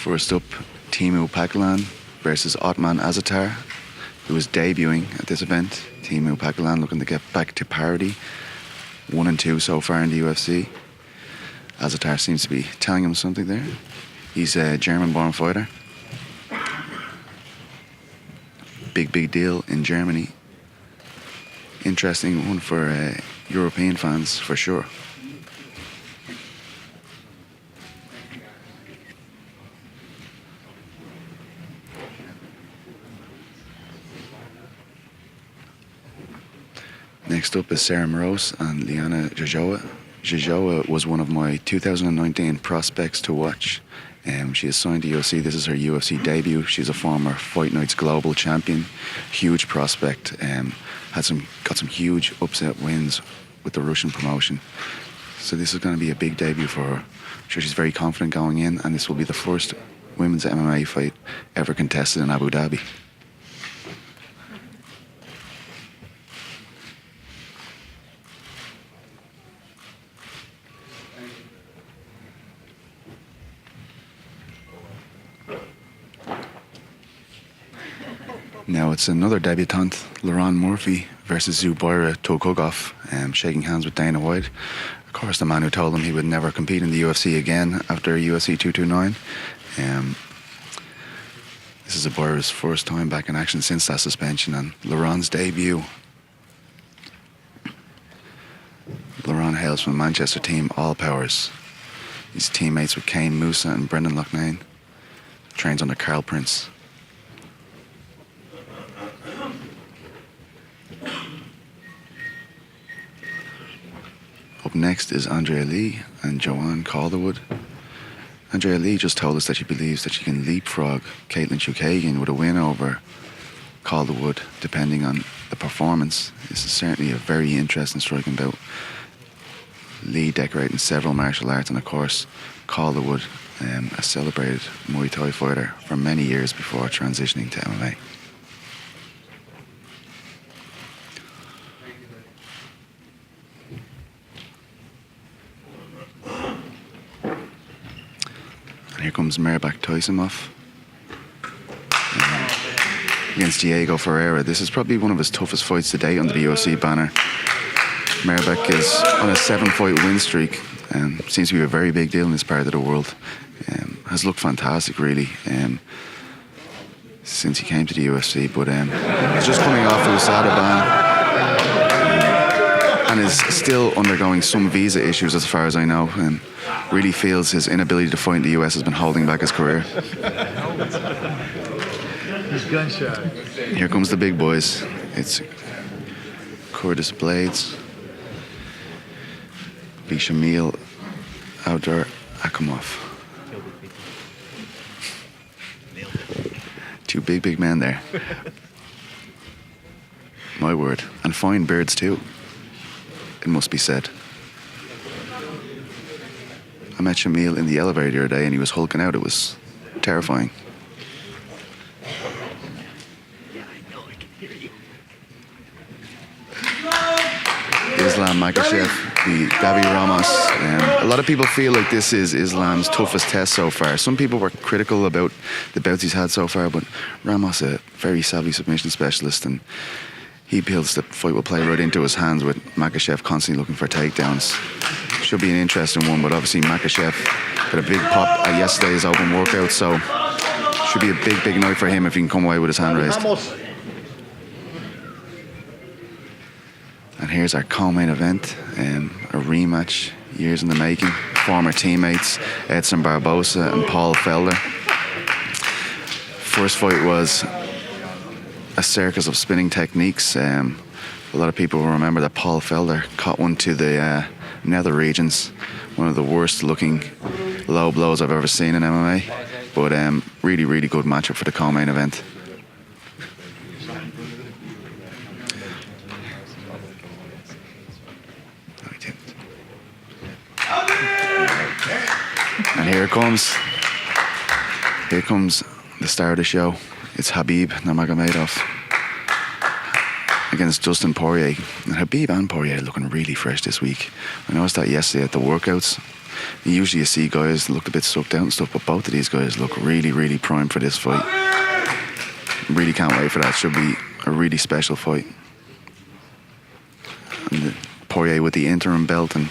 First up, Timu Paglan versus Otman Azatar, who is debuting at this event. Timu Paglan looking to get back to parity. 1 and 2 so far in the UFC. Azatar seems to be telling him something there. He's a German-born fighter. Big deal in Germany. Interesting one for European fans, for sure. Next up is Sarah Morose and Liana Jojoa. Jojoa was one of my 2019 prospects to watch. She is signed to UFC. This is her UFC debut. She's a former Fight Nights global champion. Huge prospect. Got some huge upset wins with the Russian promotion. So this is going to be a big debut for her. I'm sure she's very confident going in, and this will be the first women's MMA fight ever contested in Abu Dhabi. Now it's another debutante, Lauren Murphy versus Zubaira Tukhugov, shaking hands with Dana White. Of course, the man who told him he would never compete in the UFC again after UFC 229. This is Zubaira's first time back in action since that suspension, and Lauren's debut. Lauren hails from the Manchester team All Powers. He's teammates with Kane Musa and Brendan Loughnane. Trains under Carl Prince. Up next is Andrea Lee and Joanne Calderwood. Andrea Lee just told us that she believes that she can leapfrog Caitlin Chukagian with a win over Calderwood, depending on the performance. This is certainly a very interesting striking bout. Lee decorating several martial arts, and of course Calderwood, a celebrated Muay Thai fighter for many years before transitioning to MMA. Here comes Merbak Taisimov against Diego Ferreira. This is probably one of his toughest fights to date under the UFC banner. Merbak is on a 7-fight win streak and seems to be a very big deal in this part of the world. Has looked fantastic, really, since he came to the UFC. But he's just coming off the USADA ban and is still undergoing some visa issues, as far as I know. Really feels his inability to fight in the US has been holding back his career. He's gun shy. Here comes the big boys. It's Curtis Blades, Bishamil Abdur Akamov. Two big men there. My word. And fine beards too, it must be said. I met Shamil in the elevator the other day and he was hulking out. It was terrifying. Islam Makhachev, the Davi Ramos. A lot of people feel like this is Islam's toughest test so far. Some people were critical about the bouts he's had so far, but Ramos, a very savvy submission specialist, and he feels the fight will play right into his hands with Makhachev constantly looking for takedowns. Should be an interesting one, but obviously Makhachev got a big pop at yesterday's open workout, so should be a big night for him if he can come away with his hand raised. And here's our co-main event, a rematch, years in the making. Former teammates Edson Barbosa and Paul Felder. First fight was a circus of spinning techniques. A lot of people will remember that Paul Felder caught one to the nether regions, one of the worst looking low blows I've ever seen in MMA, but really good matchup for the co-main event. And here comes the star of the show. It's Habib Nurmagomedov against Dustin Poirier. And Habib and Poirier are looking really fresh this week. I noticed that yesterday at the workouts. Usually you see guys look a bit sucked out and stuff, but both of these guys look really, really primed for this fight. Really can't wait for that. Should be a really special fight. And Poirier with the interim belt and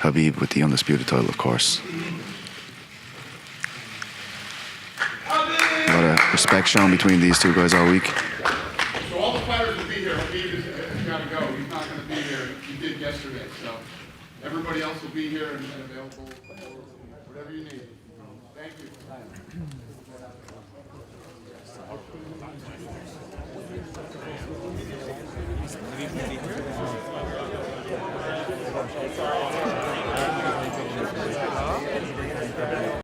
Khabib with the undisputed title, of course. A lot of respect shown between these two guys all week. So all the fighters will be here. Khabib has got to go. He's not going to be here. He did yesterday. So everybody else will be here and available for whatever you need. Thank you.